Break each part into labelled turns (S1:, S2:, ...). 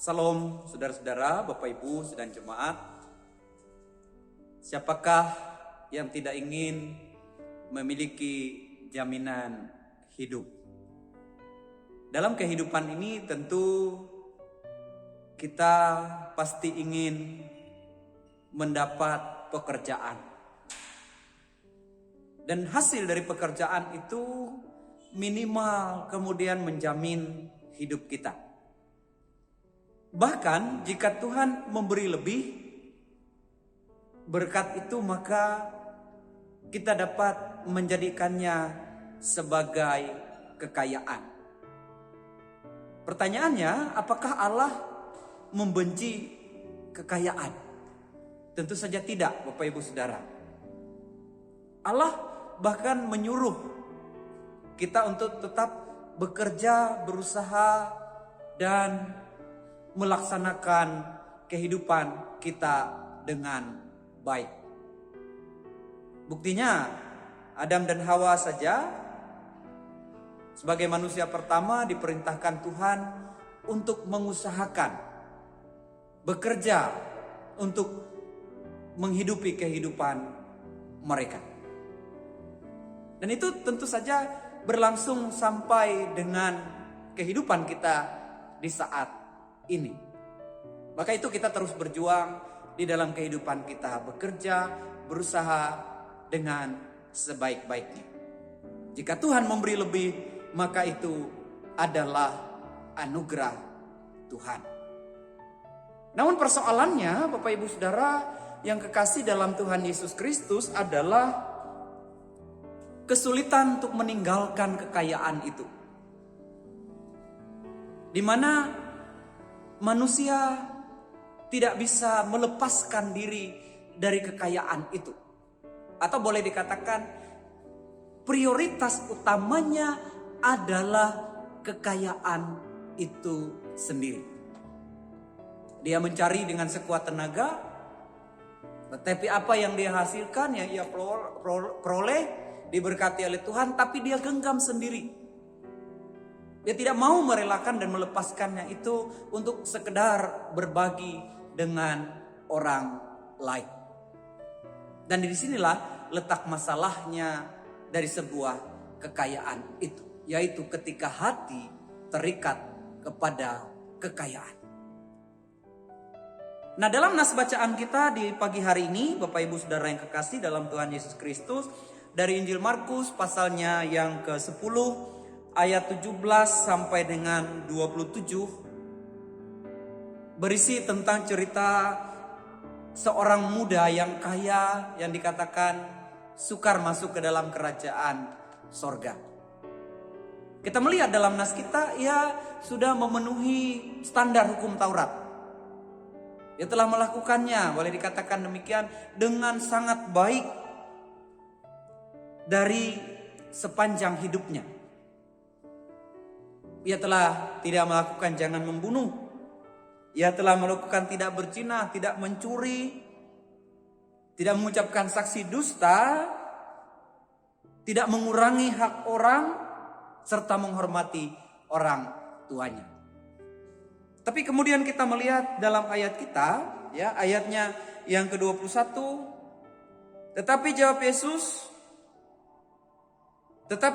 S1: Salam saudara-saudara, Bapak Ibu sedang jemaat. Siapakah yang tidak ingin memiliki jaminan hidup? Dalam kehidupan ini tentu kita pasti ingin mendapat pekerjaan. Dan hasil dari pekerjaan itu minimal kemudian menjamin hidup kita. Bahkan jika Tuhan memberi lebih berkat itu, maka kita dapat menjadikannya sebagai kekayaan. Pertanyaannya, apakah Allah membenci kekayaan? Tentu saja tidak, Bapak Ibu Saudara. Allah bahkan menyuruh kita untuk tetap bekerja, berusaha, dan melaksanakan kehidupan kita dengan baik. Buktinya, Adam dan Hawa saja sebagai manusia pertama diperintahkan Tuhan untuk mengusahakan, bekerja untuk menghidupi kehidupan mereka. Dan itu tentu saja berlangsung sampai dengan kehidupan kita di saat ini. Maka itu kita terus berjuang di dalam kehidupan kita, bekerja, berusaha dengan sebaik-baiknya. Jika Tuhan memberi lebih, maka itu adalah anugerah Tuhan. Namun persoalannya, Bapak Ibu Saudara yang kekasih dalam Tuhan Yesus Kristus, adalah kesulitan untuk meninggalkan kekayaan itu. Di mana manusia tidak bisa melepaskan diri dari kekayaan itu. Atau boleh dikatakan prioritas utamanya adalah kekayaan itu sendiri. Dia mencari dengan sekuat tenaga, tetapi apa yang dia hasilkan, yang ia peroleh, diberkati oleh Tuhan, tapi dia genggam sendiri. Dia tidak mau merelakan dan melepaskannya itu untuk sekedar berbagi dengan orang lain. Dan disinilah letak masalahnya dari sebuah kekayaan itu, yaitu ketika hati terikat kepada kekayaan. Nah, dalam nas bacaan kita di pagi hari ini, Bapak Ibu Saudara yang kekasih dalam Tuhan Yesus Kristus, dari Injil Markus pasalnya yang ke-10 ayat 17 sampai dengan 27 berisi tentang cerita seorang muda yang kaya yang dikatakan sukar masuk ke dalam kerajaan sorga. Kita melihat dalam nas kita, ia sudah memenuhi standar hukum Taurat. Ia telah melakukannya, boleh dikatakan demikian, dengan sangat baik dari sepanjang hidupnya. Ia telah tidak melakukan jangan membunuh. Ia telah melakukan tidak berzina, tidak mencuri, tidak mengucapkan saksi dusta, tidak mengurangi hak orang, serta menghormati orang tuanya. Tapi kemudian kita melihat dalam ayat kita, ya, ayatnya yang ke-21, tetapi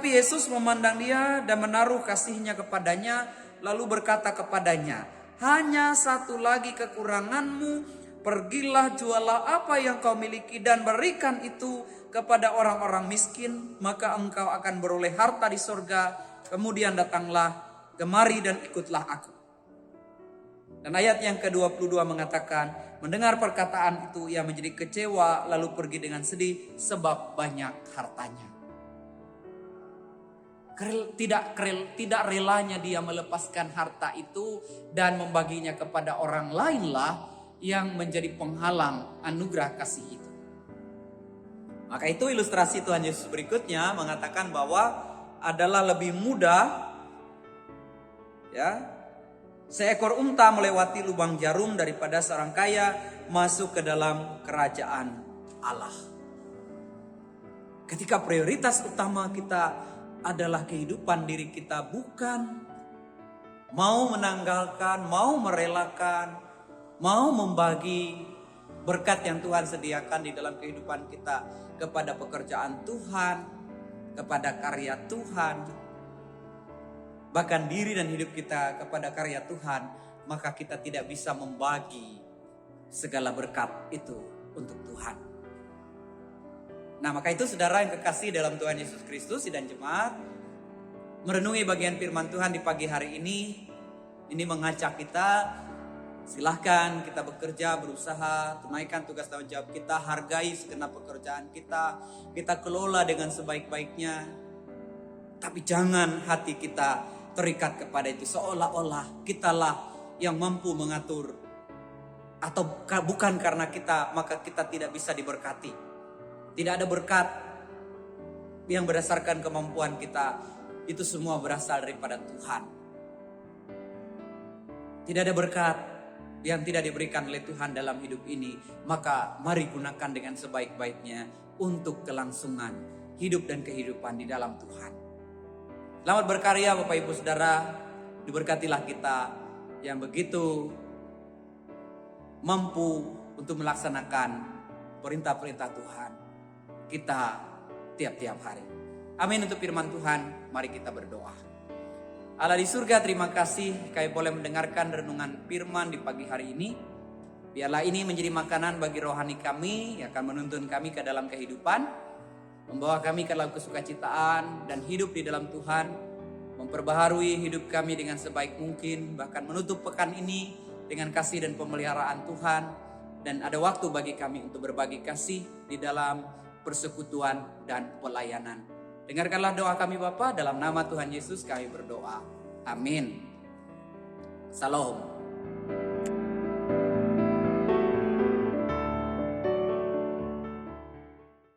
S1: Yesus memandang dia dan menaruh kasihnya kepadanya, lalu berkata kepadanya, hanya satu lagi kekuranganmu, pergilah jualah apa yang kau miliki dan berikan itu kepada orang-orang miskin, maka engkau akan beroleh harta di sorga, kemudian datanglah kemari dan ikutlah aku. Dan ayat yang ke-22 mengatakan, mendengar perkataan itu ia menjadi kecewa, lalu pergi dengan sedih sebab banyak hartanya. Tidak relanya dia melepaskan harta itu dan membaginya kepada orang lainlah yang menjadi penghalang anugerah kasih itu. Maka itu ilustrasi Tuhan Yesus berikutnya mengatakan bahwa adalah lebih mudah, ya, seekor unta melewati lubang jarum daripada seorang kaya masuk ke dalam kerajaan Allah. Ketika prioritas utama kita adalah kehidupan diri kita, bukan mau menanggalkan, mau merelakan, mau membagi berkat yang Tuhan sediakan di dalam kehidupan kita kepada pekerjaan Tuhan, kepada karya Tuhan, bahkan diri dan hidup kita kepada karya Tuhan, maka kita tidak bisa membagi segala berkat itu untuk Tuhan. Nah, maka itu saudara yang kekasih dalam Tuhan Yesus Kristus dan jemaat, merenungi bagian firman Tuhan di pagi hari ini mengajak kita, silahkan kita bekerja, berusaha, tunaikan tugas tanggung jawab kita, hargai segenap pekerjaan kita kelola dengan sebaik-baiknya. Tapi jangan hati kita terikat kepada itu, seolah-olah kitalah yang mampu mengatur. Atau bukan karena kita, maka kita tidak bisa diberkati. Tidak ada berkat yang berdasarkan kemampuan kita. Itu semua berasal daripada Tuhan. Tidak ada berkat yang tidak diberikan oleh Tuhan dalam hidup ini. Maka mari gunakan dengan sebaik-baiknya untuk kelangsungan hidup dan kehidupan di dalam Tuhan. Selamat berkarya Bapak Ibu Saudara. Diberkatilah kita yang begitu mampu untuk melaksanakan perintah-perintah Tuhan kita tiap-tiap hari. Amin. Untuk firman Tuhan, mari kita berdoa. Allah di surga, terima kasih kami boleh mendengarkan renungan firman di pagi hari ini. Biarlah ini menjadi makanan bagi rohani kami yang akan menuntun kami ke dalam kehidupan, membawa kami ke dalam kesukacitaan dan hidup di dalam Tuhan, memperbaharui hidup kami dengan sebaik mungkin, bahkan menutup pekan ini dengan kasih dan pemeliharaan Tuhan. Dan ada waktu bagi kami untuk berbagi kasih di dalam persekutuan dan pelayanan. Dengarkanlah doa kami Bapa, dalam nama Tuhan Yesus kami berdoa. Amin. Salam.